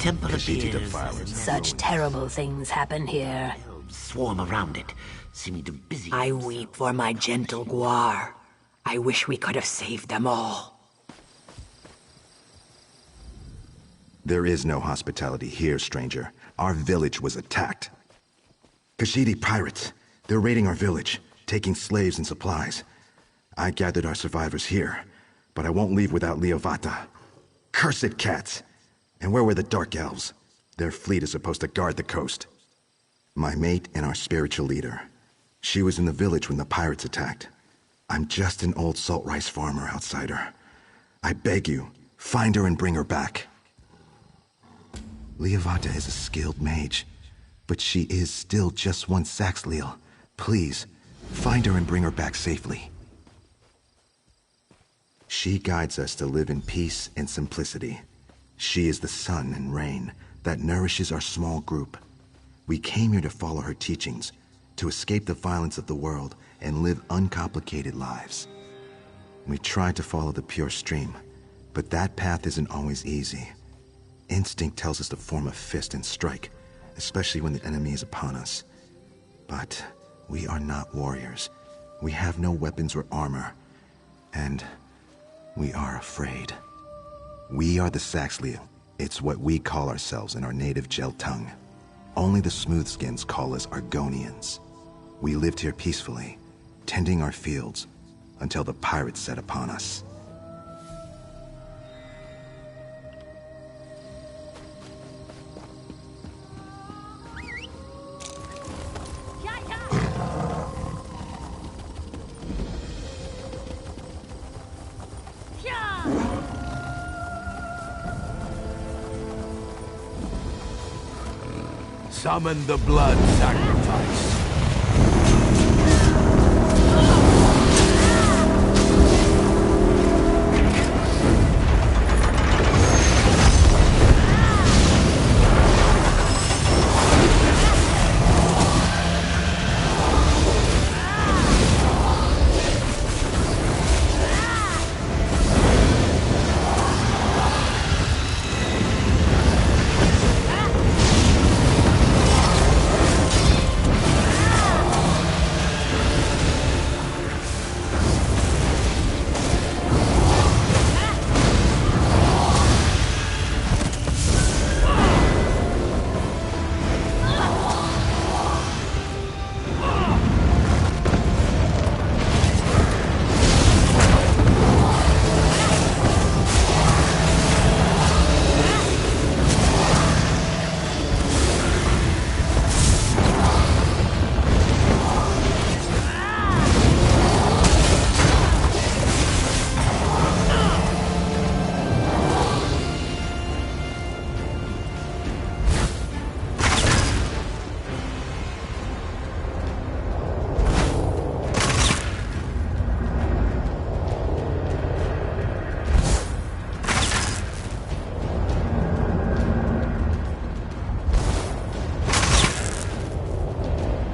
temple Khajiit appears defilers. Such terrible things happen here. swarm around it, seeming to busy. I weep for my gentle Guar. I wish we could have saved them all. There is no hospitality here, stranger. Our village was attacked. Khajiit pirates. They're raiding our village, taking slaves and supplies. I gathered our survivors here, but I won't leave without Leovata. Cursed cats! And where were the Dark Elves? Their fleet is supposed to guard the coast. My mate and our spiritual leader. She was in the village when the pirates attacked. I'm just an old salt rice farmer outsider. I beg you, find her and bring her back. Leovata is a skilled mage, but she is still just one Saxhleel. Please, find her and bring her back safely. She guides us to live in peace and simplicity. She is the sun and rain that nourishes our small group. We came here to follow her teachings, to escape the violence of the world and live uncomplicated lives. We tried to follow the pure stream, but that path isn't always easy. Instinct tells us to form a fist and strike, especially when the enemy is upon us. But we are not warriors. We have no weapons or armor, and we are afraid. We are the Saxhleel. It's what we call ourselves in our native Gel tongue. Only the Smoothskins call us Argonians. We lived here peacefully, tending our fields, until the pirates set upon us. Summon the blood sacrifice.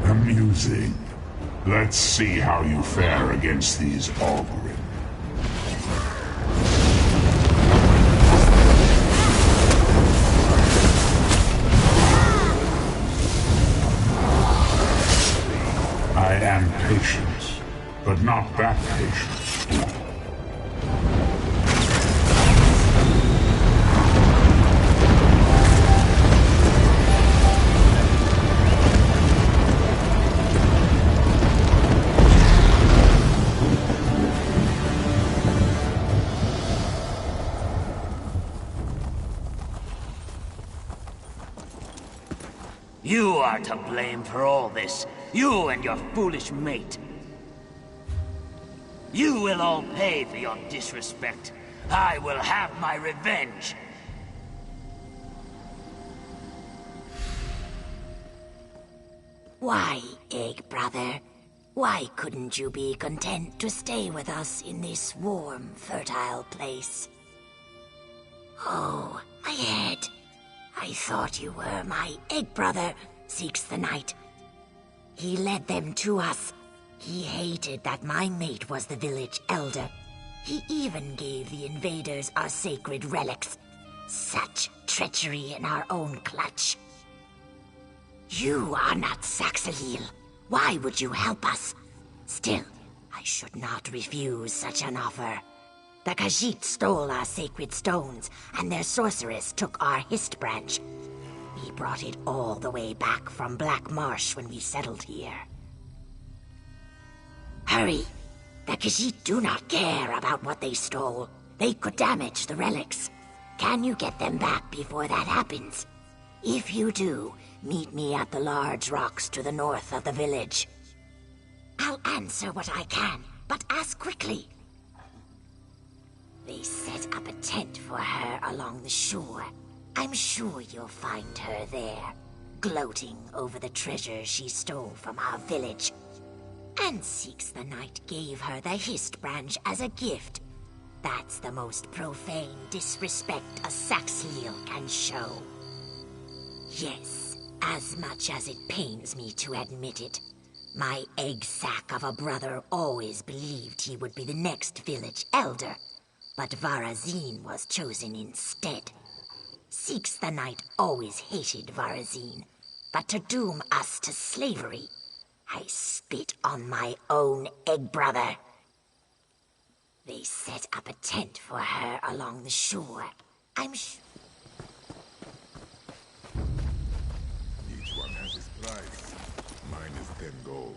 Amusing. Let's see how you fare against these Augurin. I am patient, but not that patient. You are to blame for all this. You and your foolish mate. You will all pay for your disrespect. I will have my revenge. Why, Egg Brother? Why couldn't you be content to stay with us in this warm, fertile place? Oh, my head. I thought you were my Egg Brother, Seeks the Night. He led them to us. He hated that my mate was the village elder. He even gave the invaders our sacred relics. Such treachery in our own clutch. You are not Saxalil. Why would you help us? Still, I should not refuse such an offer. The Khajiit stole our sacred stones, and their sorceress took our Hist branch. We brought it all the way back from Black Marsh when we settled here. Hurry! The Khajiit do not care about what they stole. They could damage the relics. Can you get them back before that happens? If you do, meet me at the large rocks to the north of the village. I'll answer what I can, but ask quickly. They set up a tent for her along the shore. I'm sure you'll find her there, gloating over the treasure she stole from our village. And Seeks the Night gave her the Hist branch as a gift. That's the most profane disrespect a Saxilil can show. Yes, as much as it pains me to admit it, my egg sack of a brother always believed he would be the next village elder, but Varazin was chosen instead. Seeks the Night always hated Varazin, but to doom us to slavery, I spit on my own egg brother. They set up a tent for her along the shore. I'm sure. Each one has his price. Mine is 10 gold.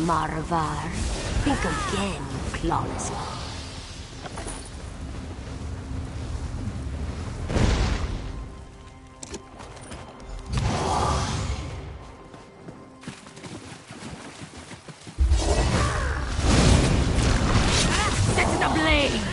Marvar. Think again, clawless one. Set it ablaze!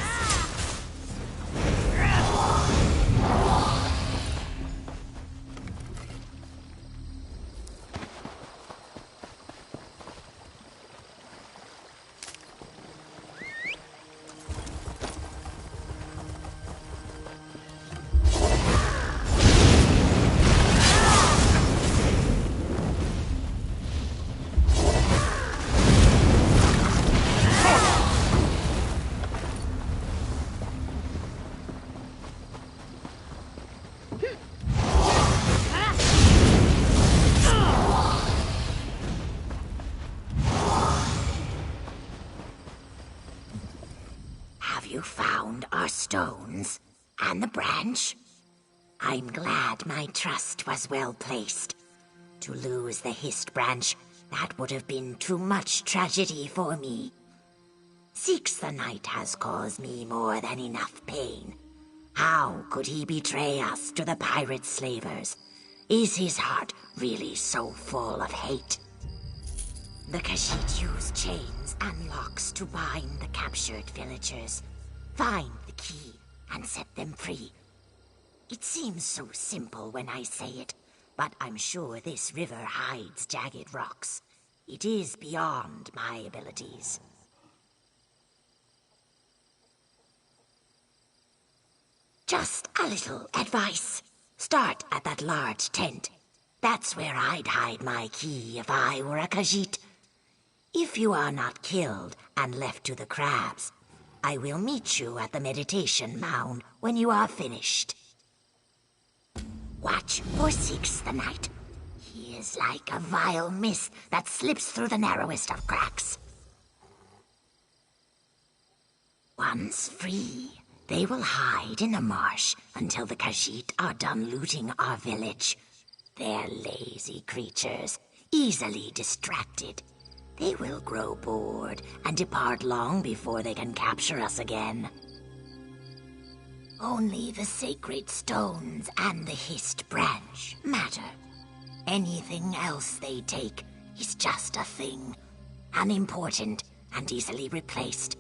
Stones and the branch? I'm glad my trust was well placed. To lose the Hist branch, that would have been too much tragedy for me. Seeks the Night has caused me more than enough pain. How could he betray us to the pirate slavers? Is his heart really so full of hate? The Khajiit use chains and locks to bind the captured villagers. Find the key and set them free. It seems so simple when I say it, but I'm sure this river hides jagged rocks. It is beyond my abilities. Just a little advice. Start at that large tent. That's where I'd hide my key if I were a Khajiit. If you are not killed and left to the crabs, I will meet you at the meditation mound when you are finished. Watch for Seeks the Night. He is like a vile mist that slips through the narrowest of cracks. Once free, they will hide in the marsh until the Khajiit are done looting our village. They're lazy creatures, easily distracted. They will grow bored and depart long before they can capture us again. Only the sacred stones and the Hist branch matter. Anything else they take is just a thing, unimportant, and easily replaced.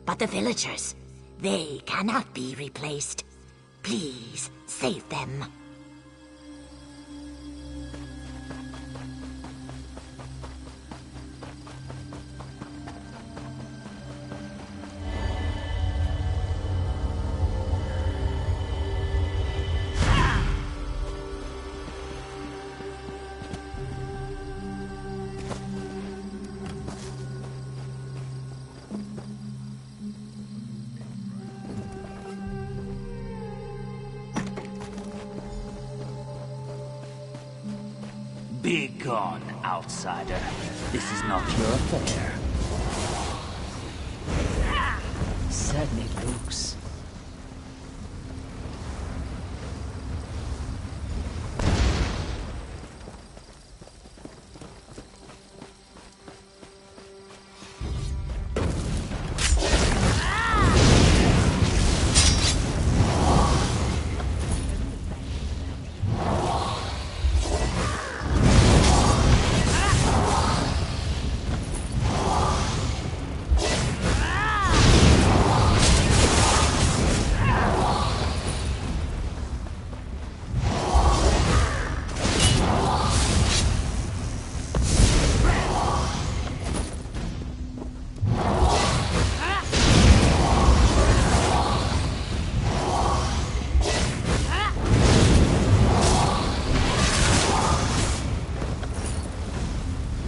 But the villagers, they cannot be replaced. Please, save them. Be gone, outsider. This is not your affair. Set me loose.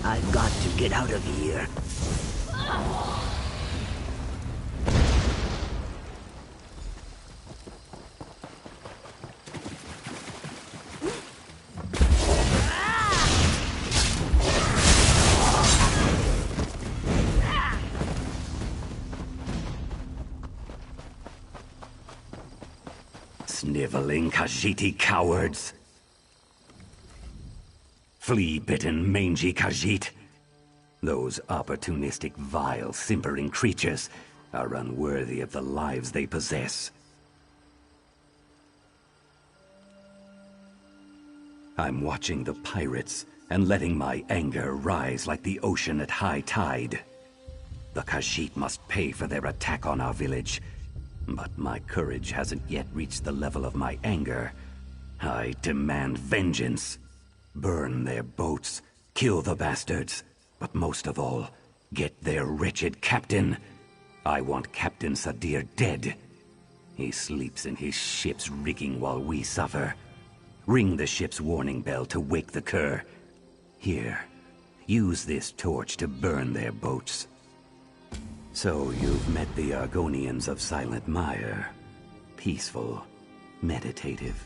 I've got to get out of here. Sniveling Khajiiti cowards! Flea-bitten, mangy Khajiit! Those opportunistic, vile, simpering creatures are unworthy of the lives they possess. I'm watching the pirates and letting my anger rise like the ocean at high tide. The Khajiit must pay for their attack on our village, but my courage hasn't yet reached the level of my anger. I demand vengeance. Burn their boats, kill the bastards, but most of all, get their wretched captain. I want Captain Sadir dead. He sleeps in his ship's rigging while we suffer. Ring the ship's warning bell to wake the cur. Here, use this torch to burn their boats. So you've met the Argonians of Silent Mire. Peaceful, meditative,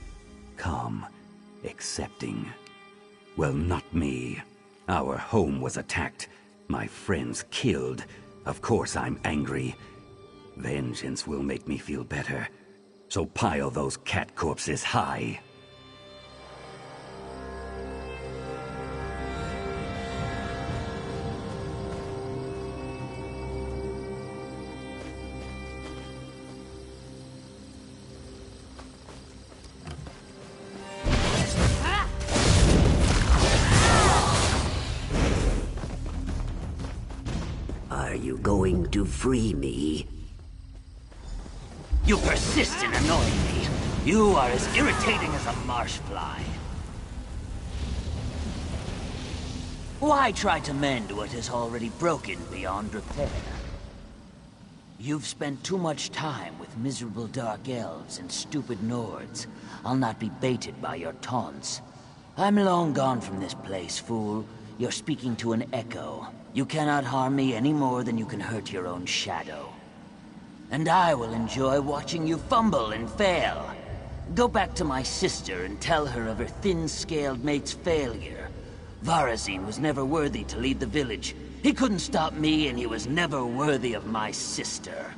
calm, accepting. Well, not me. Our home was attacked. My friends killed. Of course I'm angry. Vengeance will make me feel better. So pile those cat corpses high. Are you going to free me? You persist in annoying me. You are as irritating as a marsh fly. Why try to mend what is already broken beyond repair? You've spent too much time with miserable dark elves and stupid Nords. I'll not be baited by your taunts. I'm long gone from this place, fool. You're speaking to an echo. You cannot harm me any more than you can hurt your own shadow. And I will enjoy watching you fumble and fail. Go back to my sister and tell her of her thin-scaled mate's failure. Varazine was never worthy to lead the village. He couldn't stop me, and he was never worthy of my sister.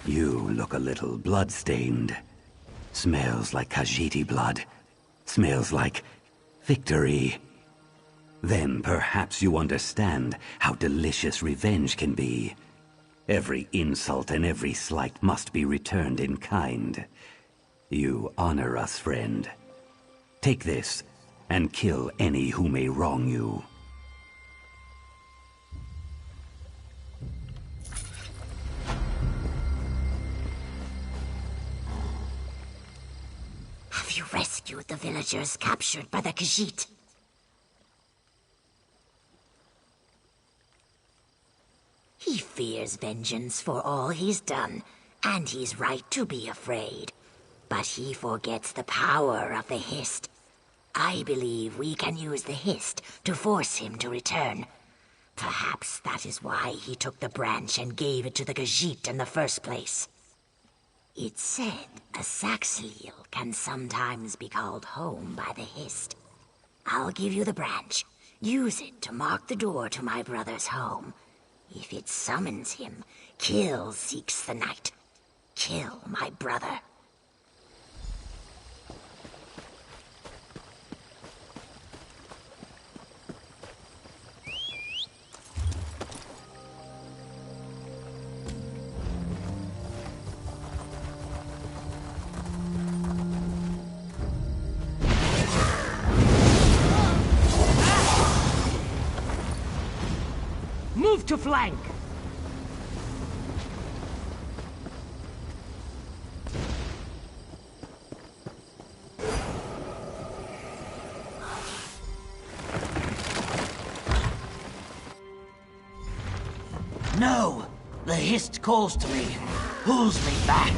You look a little blood-stained. Smells like Khajiiti blood. Smells like victory. Then perhaps you understand how delicious revenge can be. Every insult and every slight must be returned in kind. You honor us, friend. Take this, and kill any who may wrong you. Have you rescued the villagers captured by the Khajiit? He fears vengeance for all he's done, and he's right to be afraid. But he forgets the power of the Hist. I believe we can use the Hist to force him to return. Perhaps that is why he took the branch and gave it to the Khajiit in the first place. It's said a Saxhleel can sometimes be called home by the Hist. I'll give you the branch. Use it to mark the door to my brother's home. If it summons him, kill Seeks the Night. Kill my brother. Move to flank! No! The Hist calls to me, pulls me back.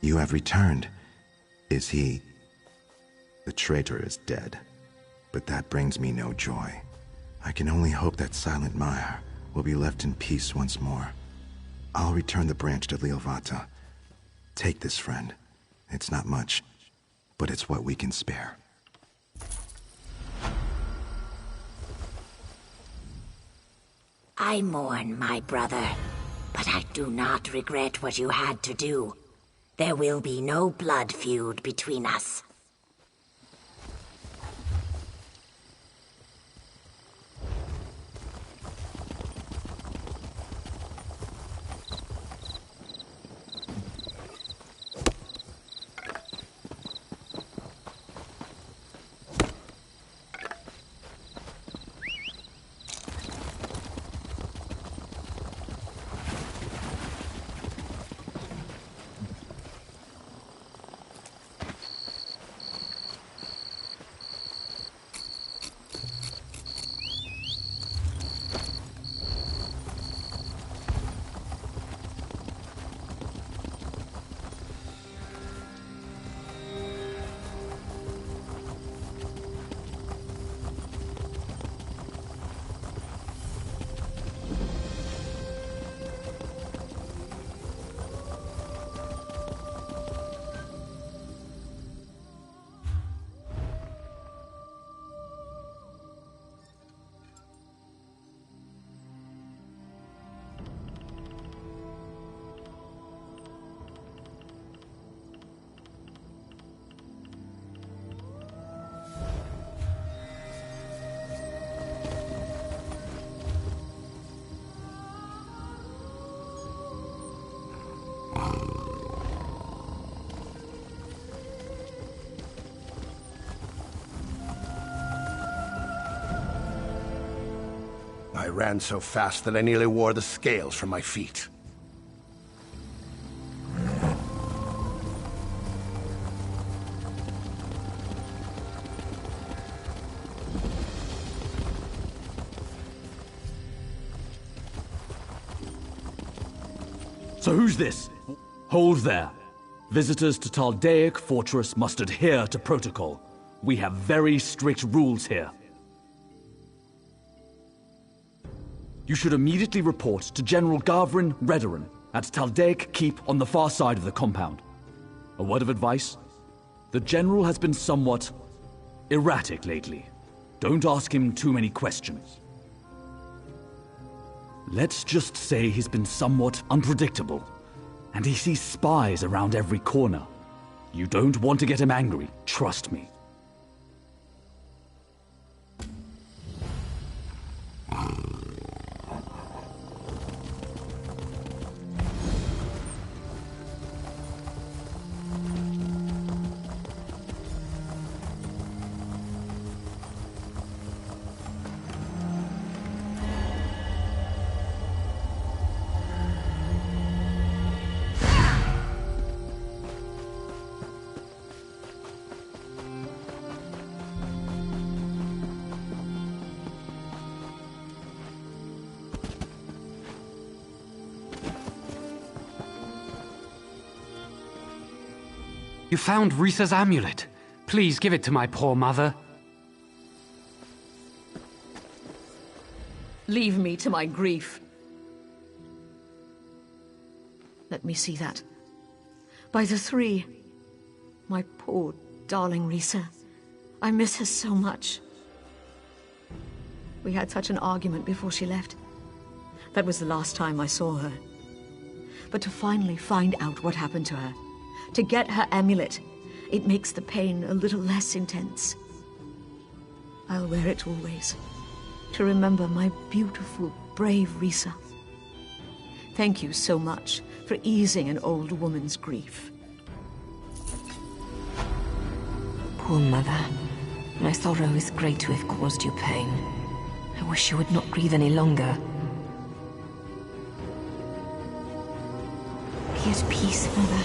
You have returned. Is he... The traitor is dead. But that brings me no joy. I can only hope that Silent Mire will be left in peace once more. I'll return the branch to Lielvata. Take this, friend. It's not much, but it's what we can spare. I mourn my brother, but I do not regret what you had to do. There will be no blood feud between us. I ran so fast that I nearly wore the scales from my feet. So who's this? Hold there. Visitors to Taldaic Fortress must adhere to protocol. We have very strict rules here. You should immediately report to General Gavrin Redoran at Taldaic Keep on the far side of the compound. A word of advice? The General has been somewhat erratic lately. Don't ask him too many questions. Let's just say he's been somewhat unpredictable, and he sees spies around every corner. You don't want to get him angry, trust me. You found Risa's amulet. Please give it to my poor mother. Leave me to my grief. Let me see that. By the three. My poor, darling Risa. I miss her so much. We had such an argument before she left. That was the last time I saw her. But to finally find out what happened to her, to get her amulet, it makes the pain a little less intense. I'll wear it always, to remember my beautiful, brave Risa. Thank you so much for easing an old woman's grief. Poor mother. My sorrow is great to have caused you pain. I wish you would not grieve any longer. Be at peace, mother.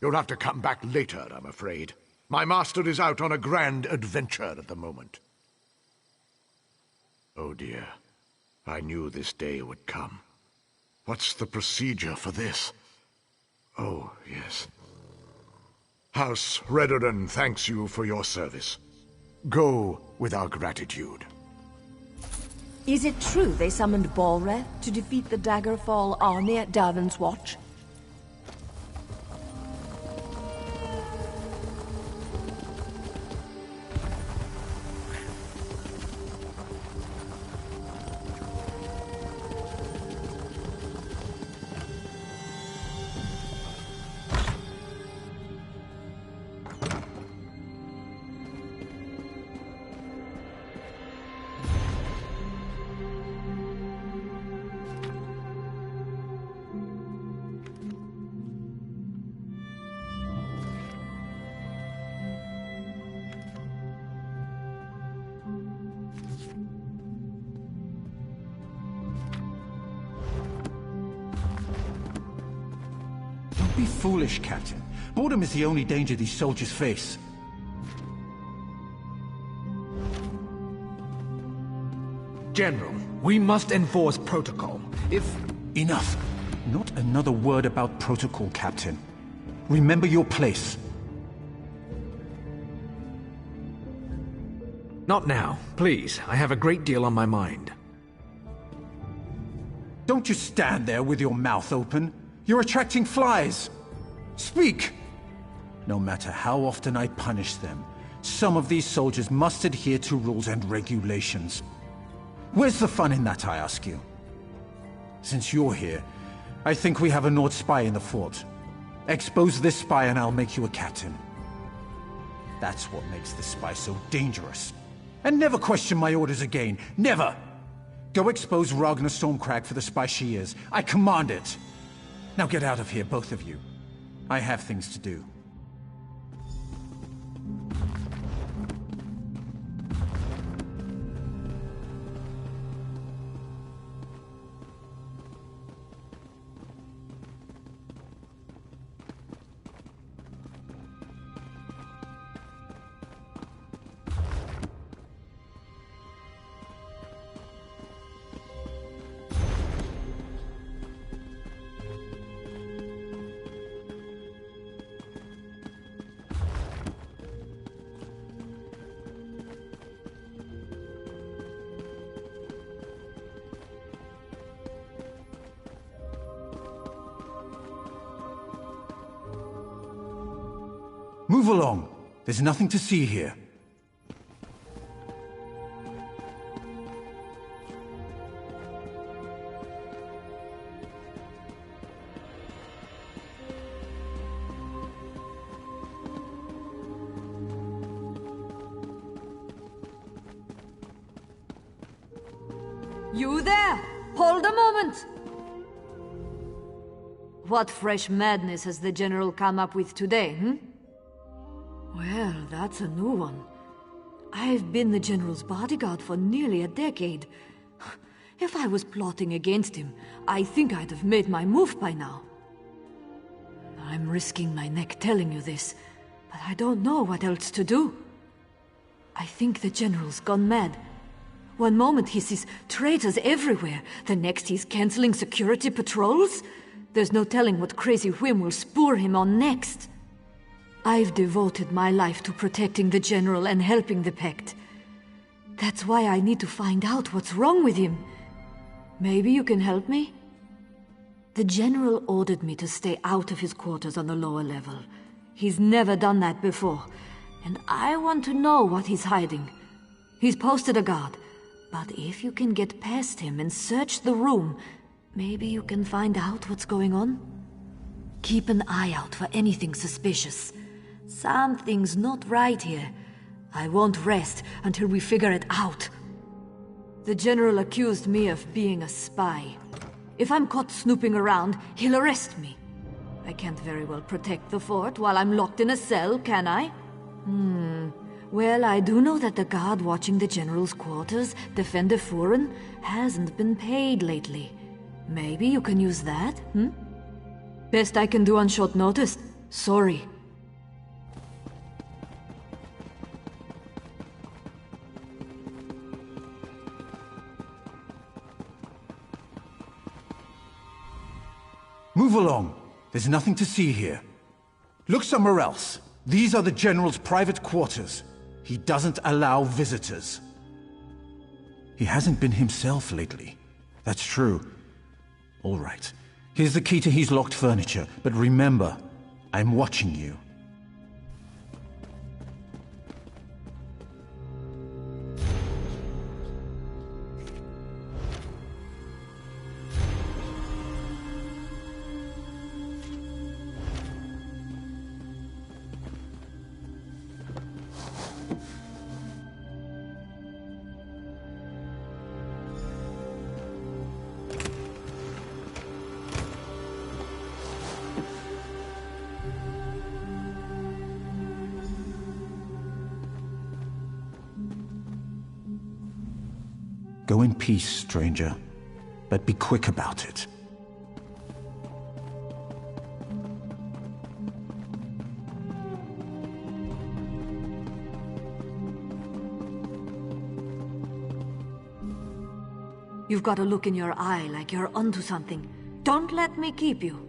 You'll have to come back later, I'm afraid. My master is out on a grand adventure at the moment. Oh dear. I knew this day would come. What's the procedure for this? Oh, yes. House Redoran thanks you for your service. Go with our gratitude. Is it true they summoned Balreth to defeat the Daggerfall army at Davon's Watch? Don't be foolish, Captain. Boredom is the only danger these soldiers face. General, we must enforce protocol. Enough. Not another word about protocol, Captain. Remember your place. Not now. Please, I have a great deal on my mind. Don't just stand there with your mouth open. You're attracting flies. Speak! No matter how often I punish them, some of these soldiers must adhere to rules and regulations. Where's the fun in that, I ask you? Since you're here, I think we have a Nord spy in the fort. Expose this spy and I'll make you a captain. That's what makes this spy so dangerous. And never question my orders again. Never! Go expose Ragnar Stormcrag for the spy she is. I command it! Now get out of here, both of you. I have things to do. Move along. There's nothing to see here. You there! Hold a moment! What fresh madness has the General come up with today, hmm? Well, that's a new one. I've been the General's bodyguard for nearly a decade. If I was plotting against him, I think I'd have made my move by now. I'm risking my neck telling you this, but I don't know what else to do. I think the General's gone mad. One moment he sees traitors everywhere, the next he's canceling security patrols. There's no telling what crazy whim will spur him on next. I've devoted my life to protecting the General and helping the Pact. That's why I need to find out what's wrong with him. Maybe you can help me? The General ordered me to stay out of his quarters on the lower level. He's never done that before, and I want to know what he's hiding. He's posted a guard, but if you can get past him and search the room, maybe you can find out what's going on? Keep an eye out for anything suspicious. Something's not right here. I won't rest until we figure it out. The General accused me of being a spy. If I'm caught snooping around, he'll arrest me. I can't very well protect the fort while I'm locked in a cell, can I? Well, I do know that the guard watching the General's quarters, Defender Furen, hasn't been paid lately. Maybe you can use that, Best I can do on short notice. Sorry. Move along. There's nothing to see here. Look somewhere else. These are the General's private quarters. He doesn't allow visitors. He hasn't been himself lately. That's true. All right. Here's the key to his locked furniture, but remember, I'm watching you. Go in peace, stranger, but be quick about it. You've got a look in your eye like you're onto something. Don't let me keep you.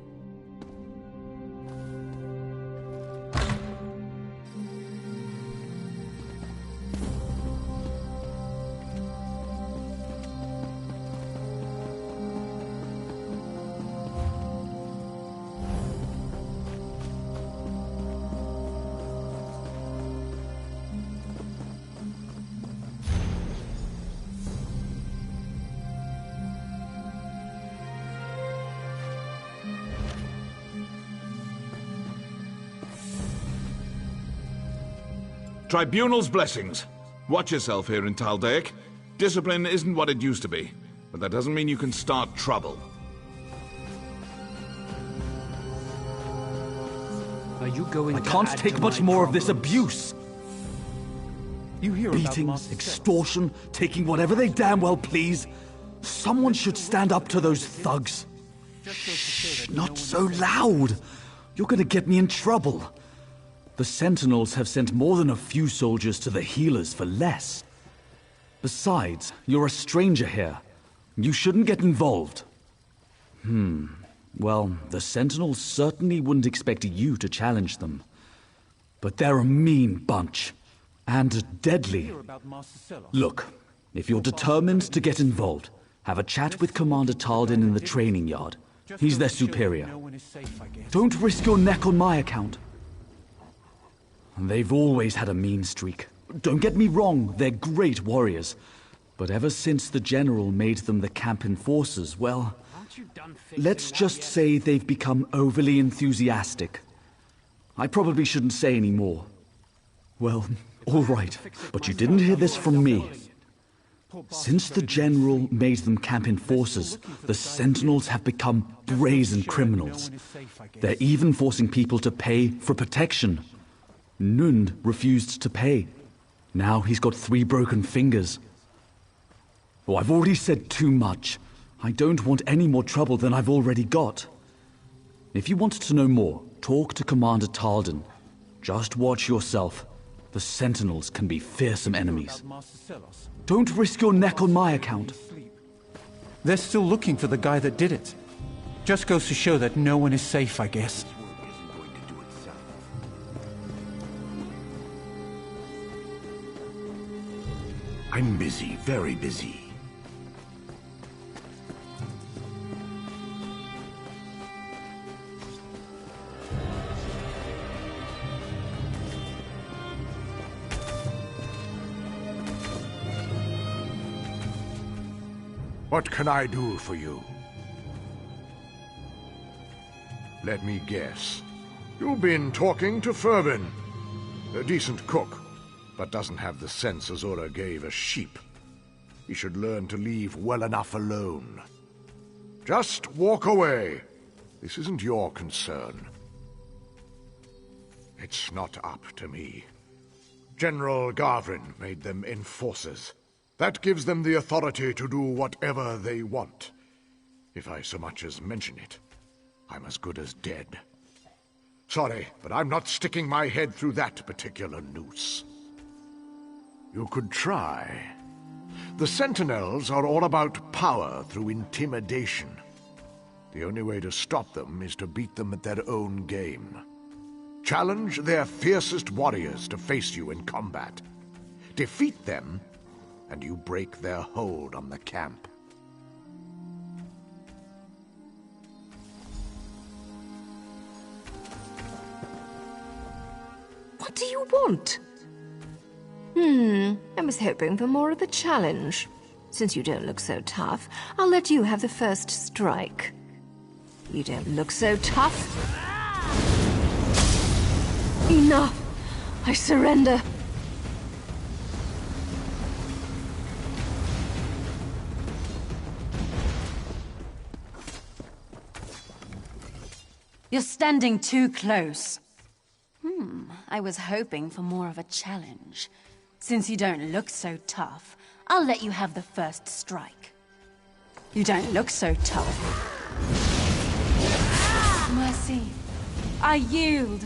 Tribunal's blessings. Watch yourself here in Taldaic. Discipline isn't what it used to be, but that doesn't mean you can start trouble. Are you going I to can't add take to much my more of this problems? abuse. You hear about Beatings, Master extortion, taking whatever they damn well please. Someone should stand up to those thugs. Shh, not so loud. You're gonna get me in trouble. The Sentinels have sent more than a few soldiers to the healers for less. Besides, you're a stranger here. You shouldn't get involved. Well, the Sentinels certainly wouldn't expect you to challenge them. But they're a mean bunch. And deadly. Look, if you're determined to get involved, have a chat with Commander Talden in the training yard. He's their superior. Don't risk your neck on my account. They've always had a mean streak. Don't get me wrong, they're great warriors. But ever since the General made them the camp enforcers, well, let's just say they've become overly enthusiastic. I probably shouldn't say any more. Well, all right, but you didn't hear this from me. Since the General made them camp enforcers, the Sentinels have become brazen criminals. They're even forcing people to pay for protection. Nund refused to pay. Now he's got 3 broken fingers. Oh, I've already said too much. I don't want any more trouble than I've already got. If you want to know more, talk to Commander Talden. Just watch yourself. The Sentinels can be fearsome enemies. Don't risk your neck on my account. They're still looking for the guy that did it. Just goes to show that no one is safe, I guess. I'm busy, very busy. What can I do for you? Let me guess. You've been talking to Fervin. A decent cook, but doesn't have the sense Azura gave a sheep. He should learn to leave well enough alone. Just walk away. This isn't your concern. It's not up to me. General Garvin made them enforcers. That gives them the authority to do whatever they want. If I so much as mention it, I'm as good as dead. Sorry, but I'm not sticking my head through that particular noose. You could try. The Sentinels are all about power through intimidation. The only way to stop them is to beat them at their own game. Challenge their fiercest warriors to face you in combat. Defeat them, and you break their hold on the camp. What do you want? I was hoping for more of a challenge. Since you don't look so tough, I'll let you have the first strike. You don't look so tough. Enough! I surrender. You're standing too close. I was hoping for more of a challenge. Since you don't look so tough, I'll let you have the first strike. You don't look so tough. Mercy. I yield.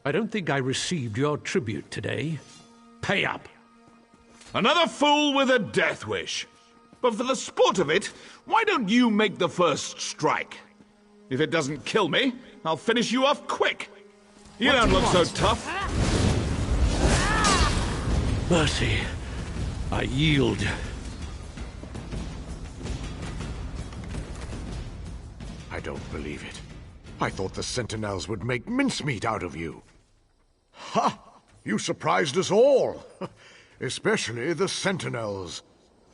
I don't think I received your tribute today. Pay up. Another fool with a death wish. But for the sport of it, why don't you make the first strike? If it doesn't kill me, I'll finish you off quick. You don't look so tough. Mercy. I yield. I don't believe it. I thought the Sentinels would make mincemeat out of you. Ha! You surprised us all. Especially the Sentinels.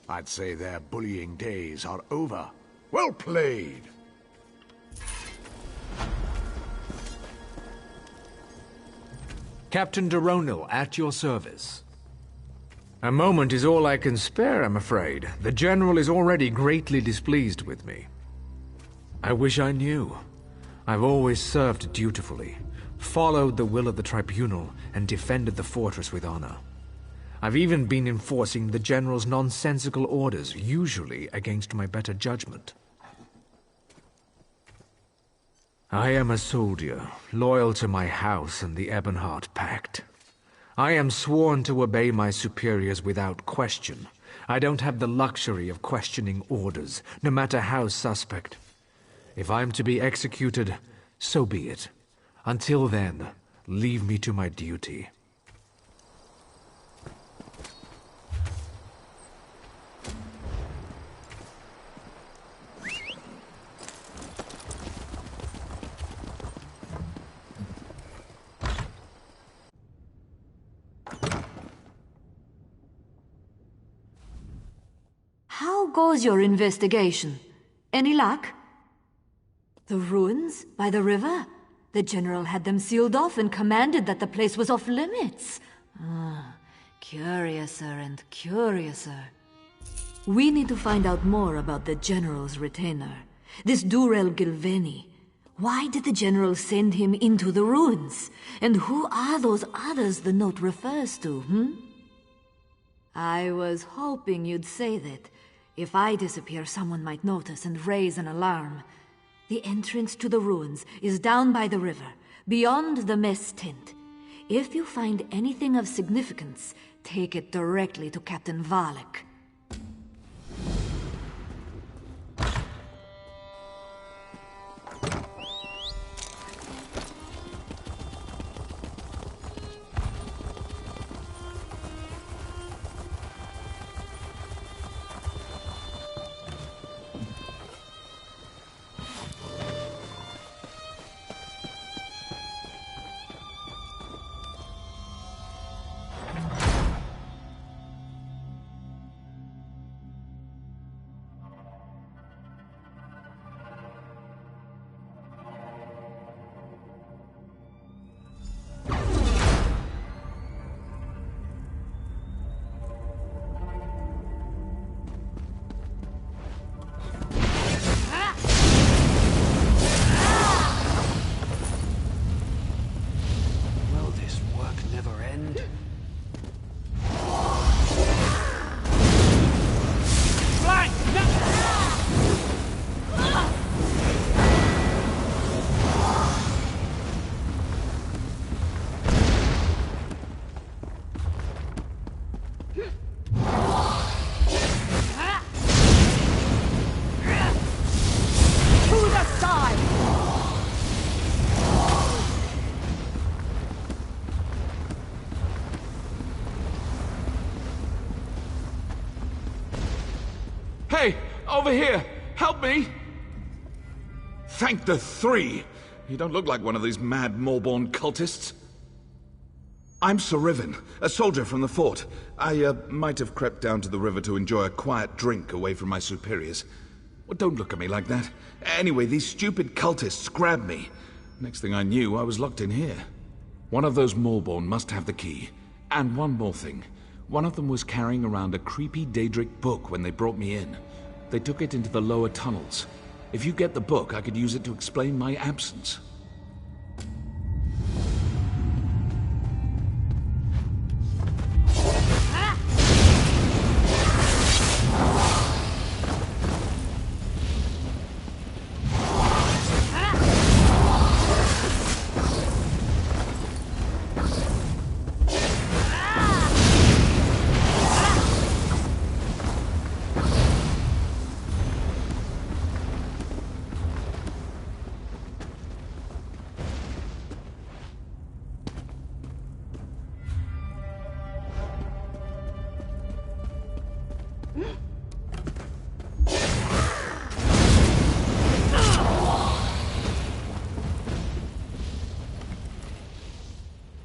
I'd say their bullying days are over. Well played. Captain Deronil, at your service. A moment is all I can spare, I'm afraid. The General is already greatly displeased with me. I wish I knew. I've always served dutifully, followed the will of the Tribunal, and defended the fortress with honor. I've even been enforcing the General's nonsensical orders, usually against my better judgment. I am a soldier, loyal to my house and the Ebonheart Pact. I am sworn to obey my superiors without question. I don't have the luxury of questioning orders, no matter how suspect. If I'm to be executed, so be it. Until then, leave me to my duty. How goes your investigation? Any luck? The ruins by the river? The General had them sealed off and commanded that the place was off limits. Curiouser and curiouser. We need to find out more about the General's retainer, this Durel Gilveni. Why did the General send him into the ruins? And who are those others the note refers to, I was hoping you'd say that. If I disappear, someone might notice and raise an alarm. The entrance to the ruins is down by the river, beyond the mess tent. If you find anything of significance, take it directly to Captain Valek. Hey, over here! Help me! Thank the three! You don't look like one of these mad Morborn cultists. I'm Sir Riven, a soldier from the fort. I might have crept down to the river to enjoy a quiet drink away from my superiors. Well, don't look at me like that. Anyway, these stupid cultists grabbed me. Next thing I knew, I was locked in here. One of those Morborn must have the key. And one more thing. One of them was carrying around a creepy Daedric book when they brought me in. They took it into the lower tunnels. If you get the book, I could use it to explain my absence.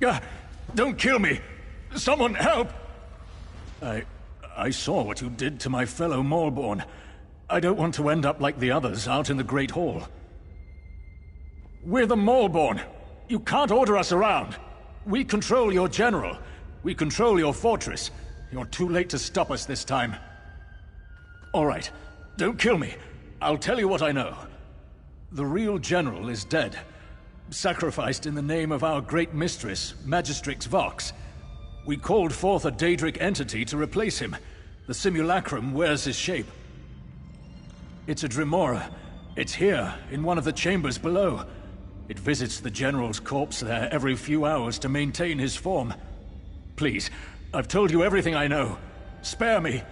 dagger! Don't kill me! Someone help! I saw what you did to my fellow Maulborn. I don't want to end up like the others out in the Great Hall. We're the Maulborn. You can't order us around. We control your general. We control your fortress. You're too late to stop us this time. All right, don't kill me. I'll tell you what I know. The real general is dead. Sacrificed in the name of our great mistress, Magistrix Vox. We called forth a Daedric entity to replace him. The simulacrum wears his shape. It's a Dremora. It's here, in one of the chambers below. It visits the general's corpse there every few hours to maintain his form. Please, I've told you everything I know. Spare me.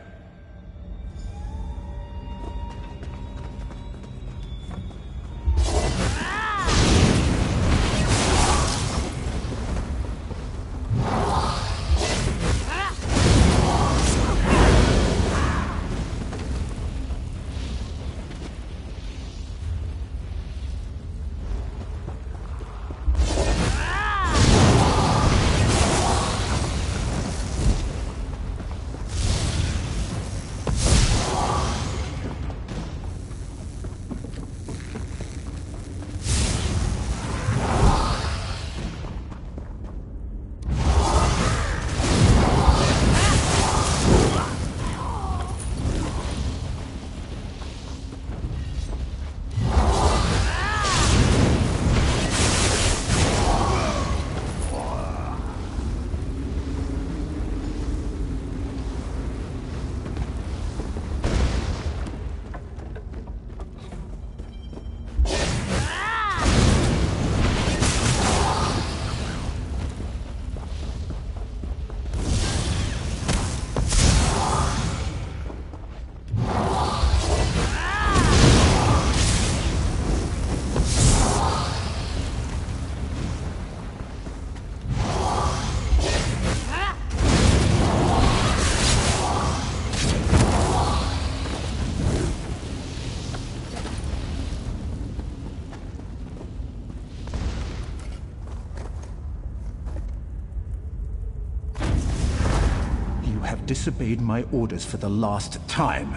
Disobeyed my orders for the last time.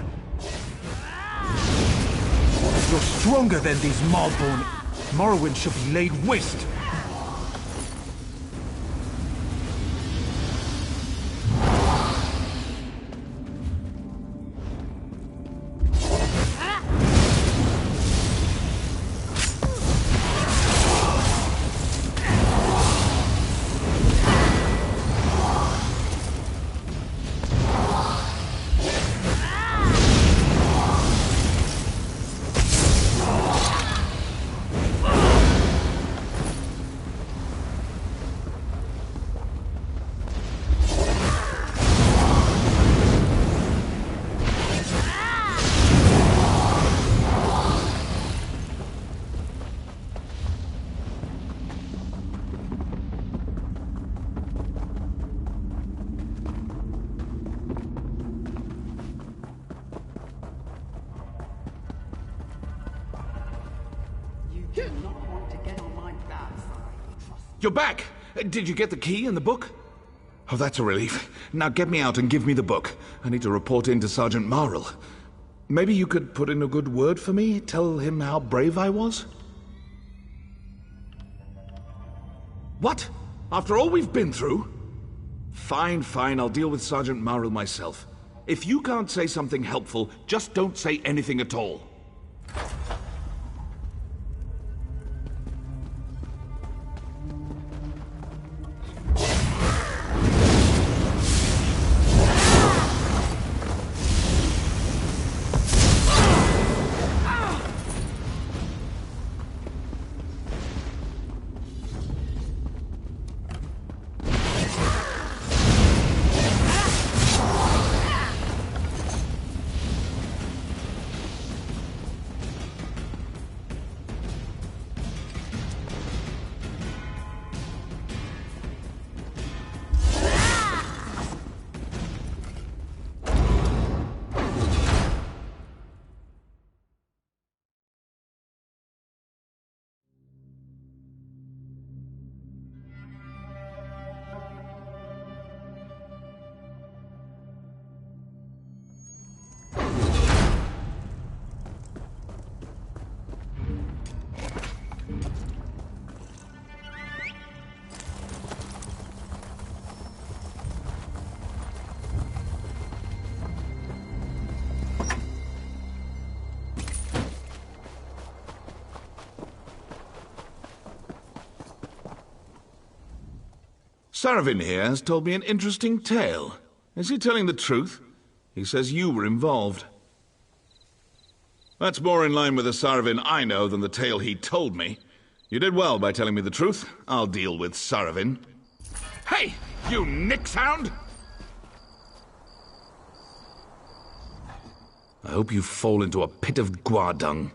You're stronger than these Maulborn. Morrowind shall be laid waste. You're back! Did you get the key and the book? Oh, that's a relief. Now get me out and give me the book. I need to report in to Sergeant Marl. Maybe you could put in a good word for me? Tell him how brave I was? What? After all we've been through? Fine, fine, I'll deal with Sergeant Marl myself. If you can't say something helpful, just don't say anything at all. Saravin here has told me an interesting tale. Is he telling the truth? He says you were involved. That's more in line with the Saravin I know than the tale he told me. You did well by telling me the truth. I'll deal with Saravin. Hey, you nicksound! I hope you fall into a pit of guardung.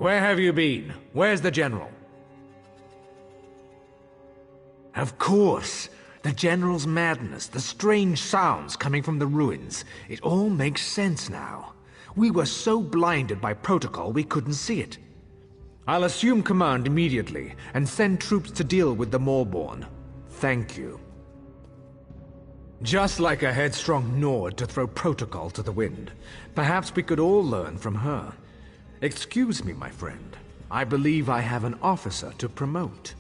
Where have you been? Where's the General? Of course! The General's madness, the strange sounds coming from the ruins. It all makes sense now. We were so blinded by protocol we couldn't see it. I'll assume command immediately and send troops to deal with the Moorborn. Thank you. Just like a headstrong Nord to throw protocol to the wind. Perhaps we could all learn from her. Excuse me, my friend. I believe I have an officer to promote.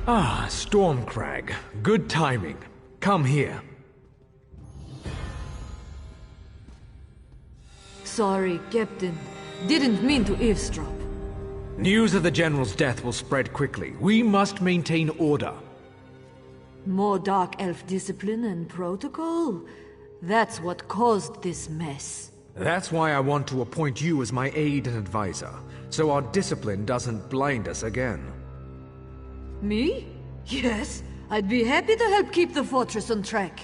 Ah, Stormcrag. Good timing. Come here. Sorry, Captain. Didn't mean to eavesdrop. News of the General's death will spread quickly. We must maintain order. More Dark Elf discipline and protocol? That's what caused this mess. That's why I want to appoint you as my aide and advisor, so our discipline doesn't blind us again. Me? Yes, I'd be happy to help keep the fortress on track.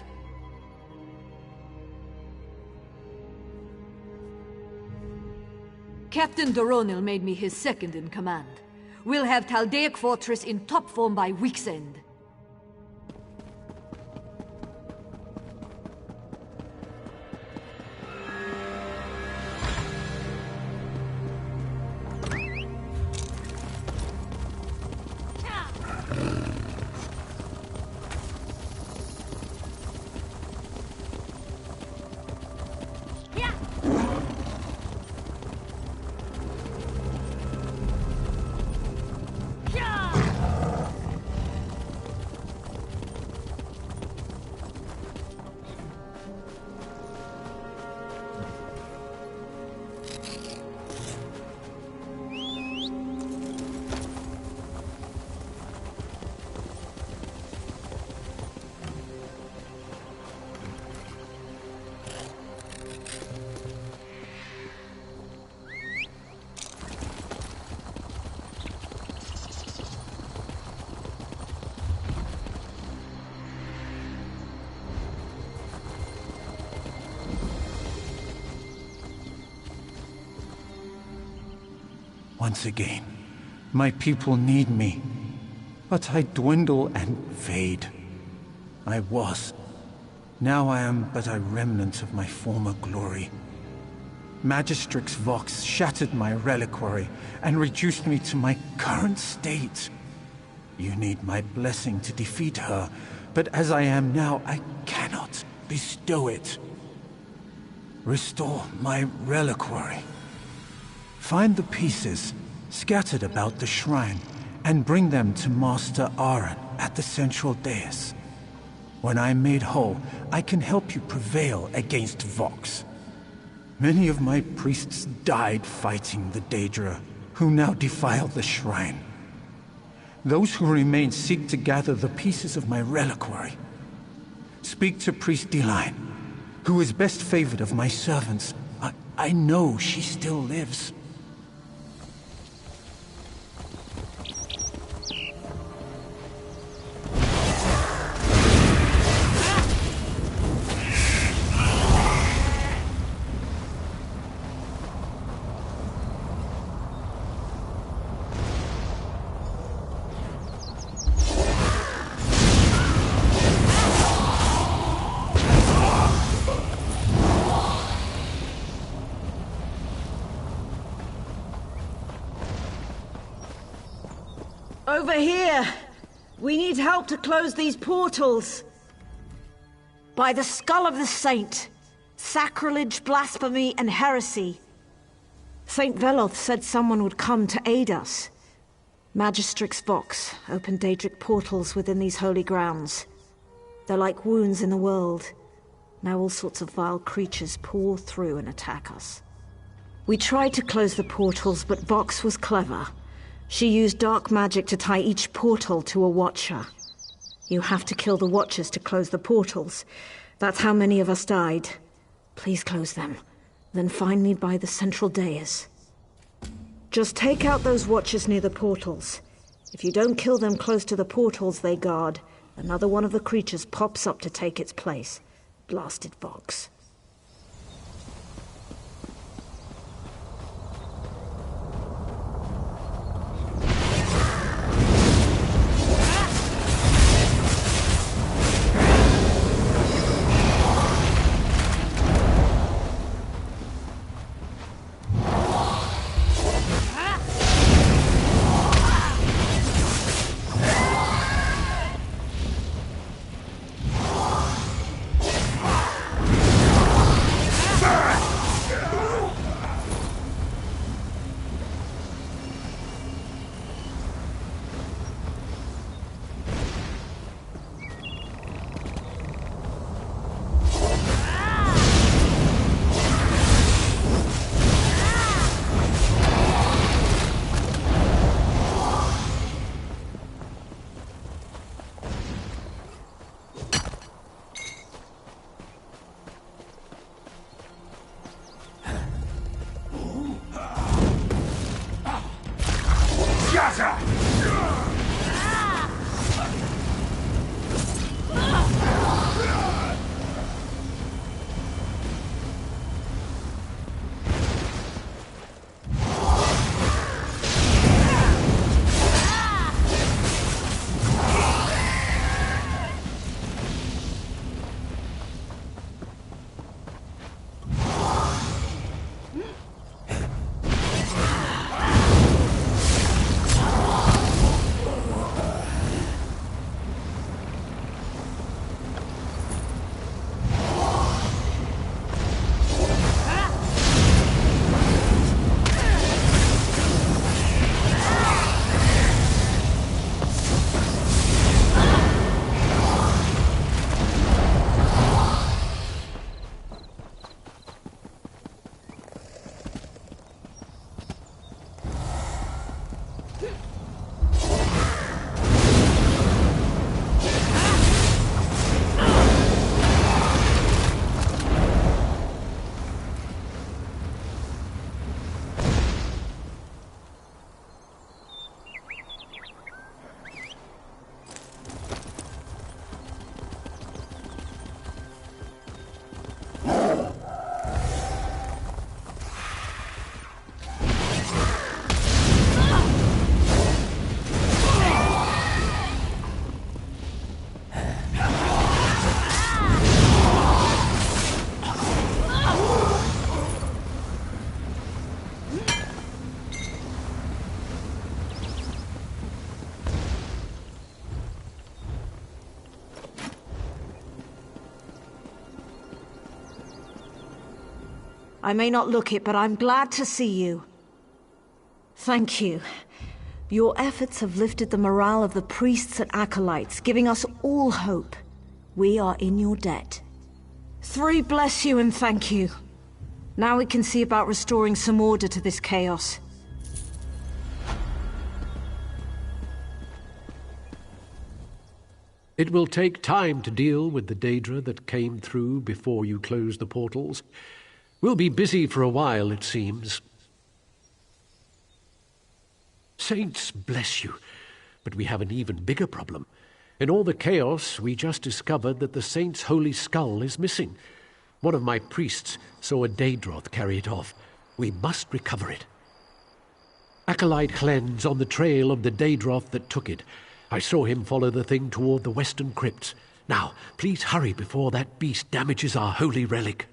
Captain Doronil made me his second in command. We'll have Taldaic Fortress in top form by week's end. Once again, my people need me, but I dwindle and fade. I was. Now I am but a remnant of my former glory. Magistrix Vox shattered my reliquary and reduced me to my current state. You need my blessing to defeat her, but as I am now, I cannot bestow it. Restore my reliquary. Find the pieces scattered about the shrine and bring them to Master Aaron at the central dais. When I'm made whole, I can help you prevail against Vox. Many of my priests died fighting the Daedra, who now defile the shrine. Those who remain seek to gather the pieces of my reliquary. Speak to Priest Deline, who is best favored of my servants. I know she still lives. Over here! We need help to close these portals. By the skull of the saint! Sacrilege, blasphemy, and heresy! Saint Veloth said someone would come to aid us. Magistrix Vox opened Daedric portals within these holy grounds. They're like wounds in the world. Now all sorts of vile creatures pour through and attack us. We tried to close the portals, but Vox was clever. She used dark magic to tie each portal to a watcher. You have to kill the watchers to close the portals. That's how many of us died. Please close them. Then find me by the central dais. Just take out those watchers near the portals. If you don't kill them close to the portals they guard, another one of the creatures pops up to take its place. Blasted Vox. I may not look it, but I'm glad to see you. Thank you. Your efforts have lifted the morale of the priests and acolytes, giving us all hope. We are in your debt. 3 bless you and thank you. Now we can see about restoring some order to this chaos. It will take time to deal with the Daedra that came through before you closed the portals. We'll be busy for a while, it seems. Saints bless you, but we have an even bigger problem. In all the chaos, we just discovered that the Saint's holy skull is missing. One of my priests saw a Daedroth carry it off. We must recover it. Acolyte Hlen's on the trail of the Daedroth that took it. I saw him follow the thing toward the western crypts. Now, please hurry before that beast damages our holy relic.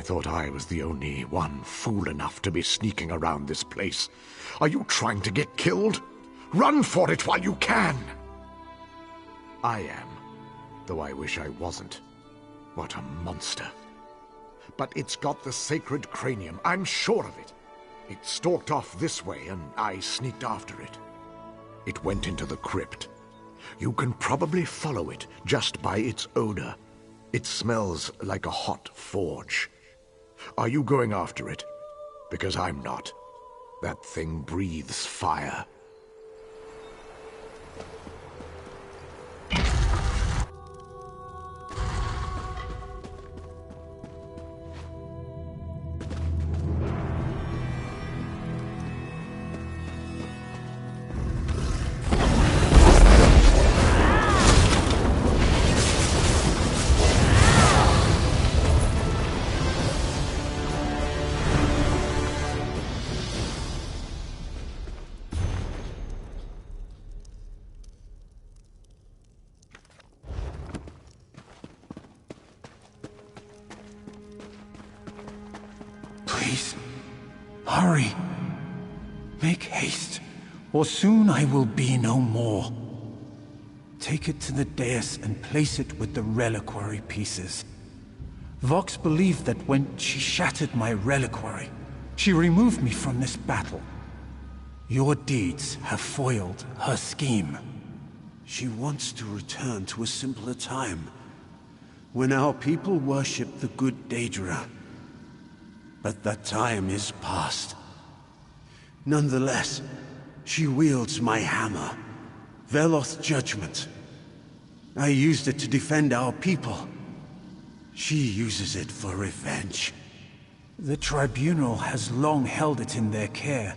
thought I was the only one fool enough to be sneaking around this place. Are you trying to get killed? Run for it while you can! I am, though I wish I wasn't. What a monster. But it's got the sacred cranium, I'm sure of it. It stalked off this way, and I sneaked after it. It went into the crypt. You can probably follow it just by its odor. It smells like a hot forge. Are you going after it? Because I'm not. That thing breathes fire. Please, hurry. Make haste, or soon I will be no more. Take it to the dais and place it with the reliquary pieces. Vox believed that when she shattered my reliquary, she removed me from this battle. Your deeds have foiled her scheme. She wants to return to a simpler time, when our people worship the good Daedra. But that time is past. Nonetheless, she wields my hammer, Veloth's judgment. I used it to defend our people. She uses it for revenge. The Tribunal has long held it in their care.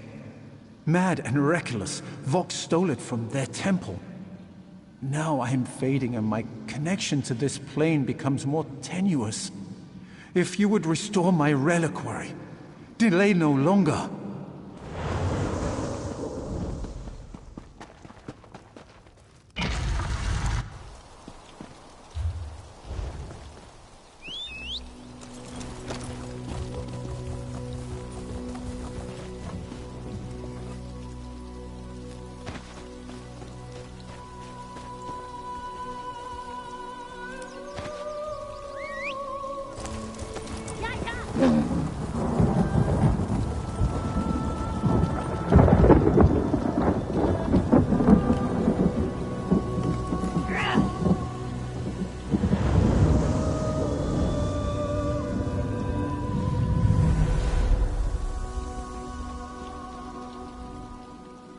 Mad and reckless, Vox stole it from their temple. Now I'm fading and my connection to this plane becomes more tenuous. If you would restore my reliquary, delay no longer.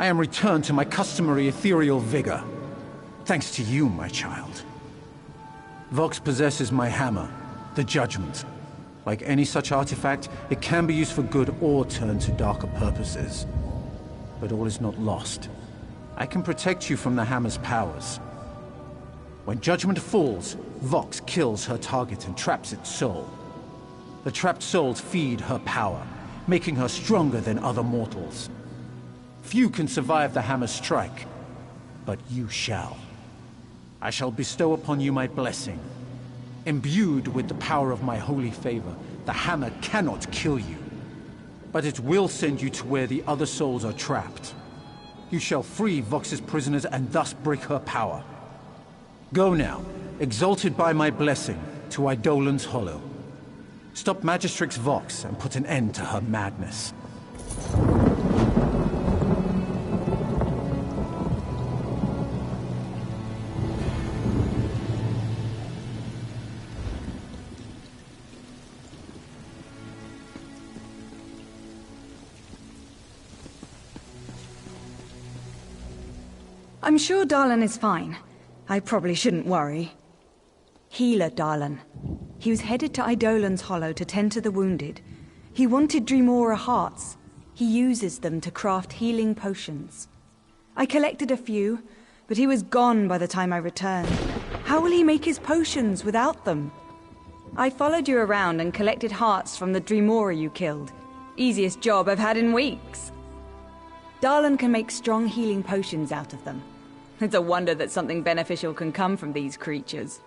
I am returned to my customary ethereal vigor. Thanks to you, my child. Vox possesses my hammer, the Judgment. Like any such artifact, it can be used for good or turned to darker purposes. But all is not lost. I can protect you from the hammer's powers. When Judgment falls, Vox kills her target and traps its soul. The trapped souls feed her power, making her stronger than other mortals. Few can survive the hammer's strike, but you shall. I shall bestow upon you my blessing. Imbued with the power of my holy favor, the hammer cannot kill you. But it will send you to where the other souls are trapped. You shall free Vox's prisoners and thus break her power. Go now, exalted by my blessing, to Eidolon's Hollow. Stop Magistrix Vox and put an end to her madness. I'm sure Darlan is fine. I probably shouldn't worry. Healer Darlan. He was headed to Eidolon's Hollow to tend to the wounded. He wanted Dremora hearts. He uses them to craft healing potions. I collected a few, but he was gone by the time I returned. How will he make his potions without them? I followed you around and collected hearts from the Dremora you killed. Easiest job I've had in weeks. Darlan can make strong healing potions out of them. It's a wonder that something beneficial can come from these creatures.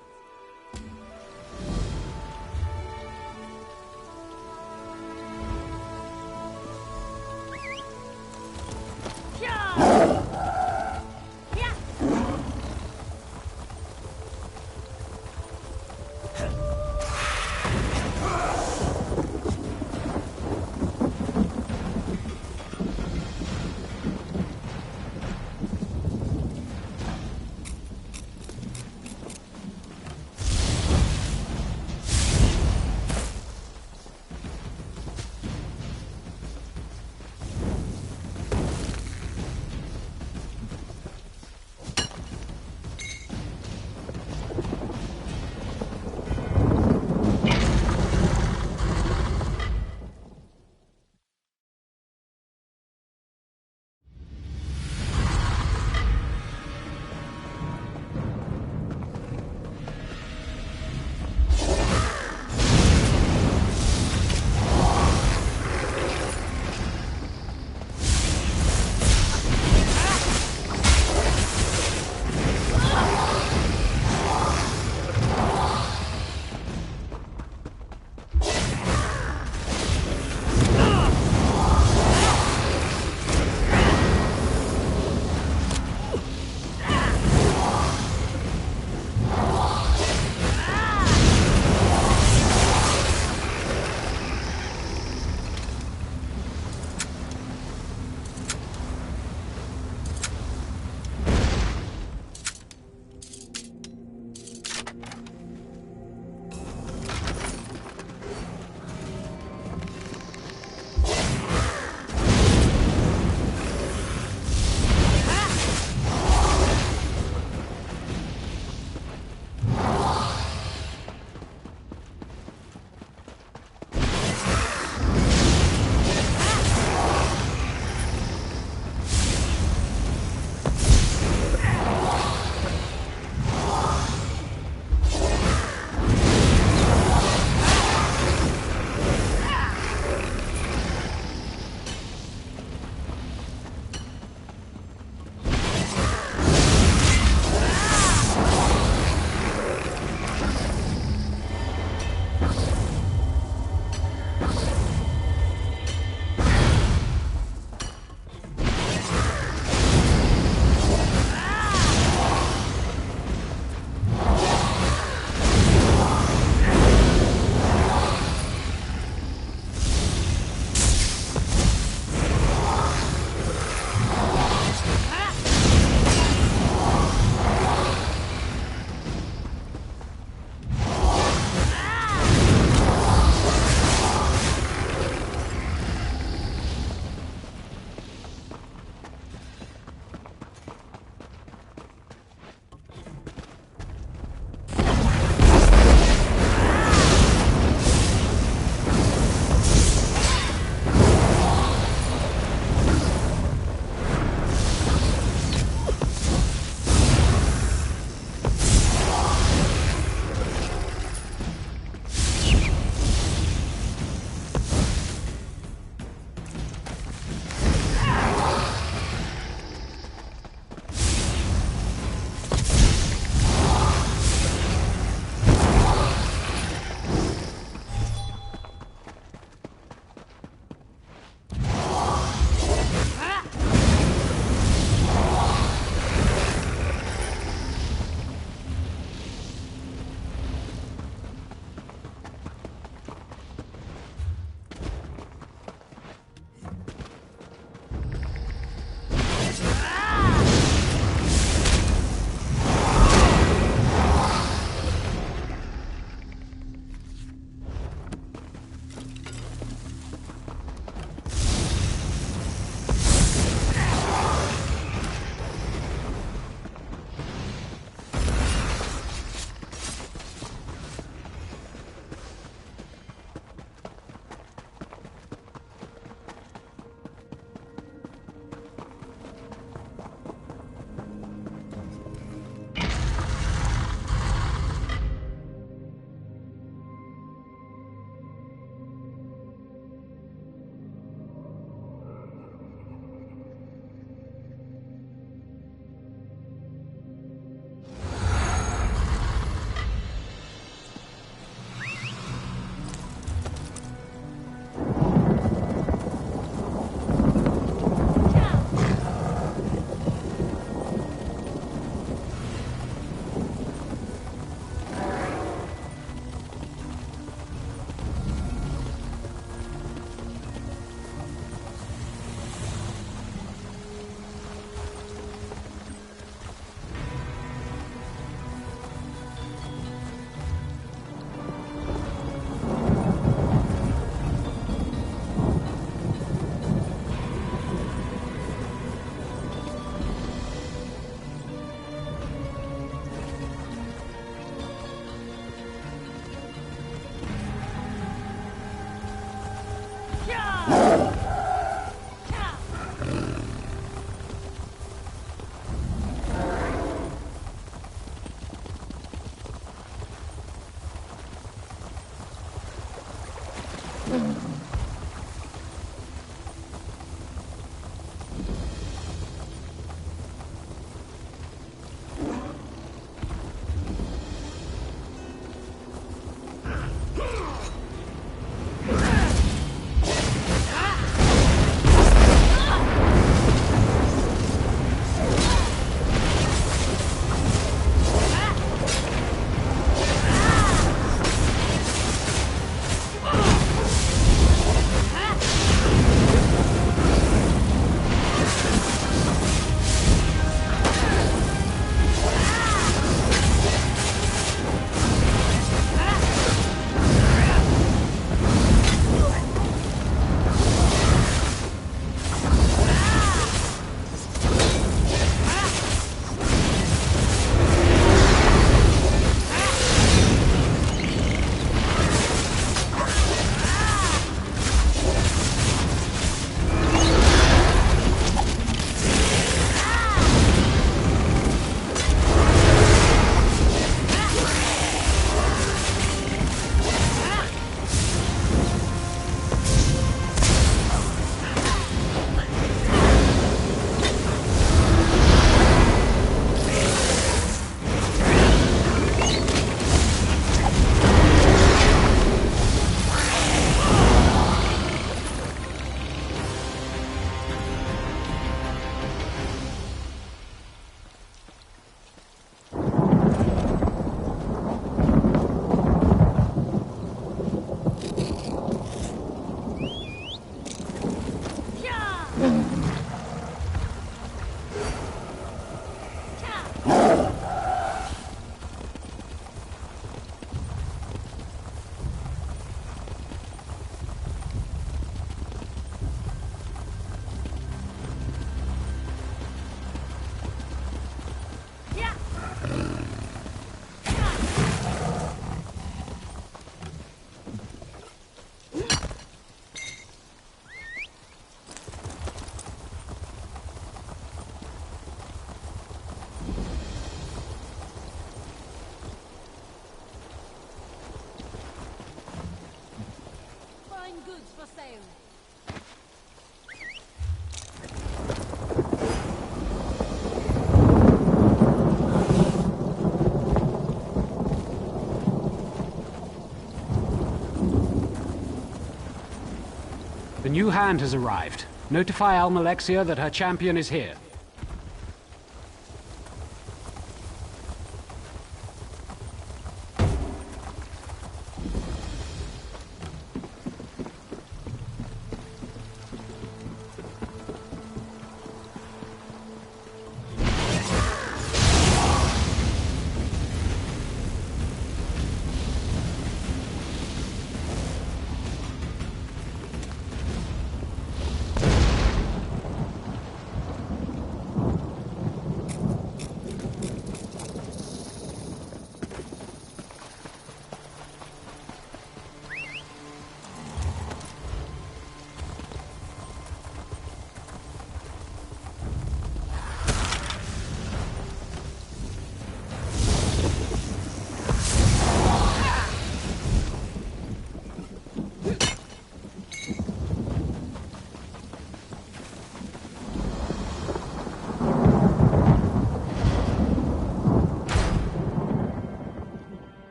The new hand has arrived. Notify Almalexia that her champion is here.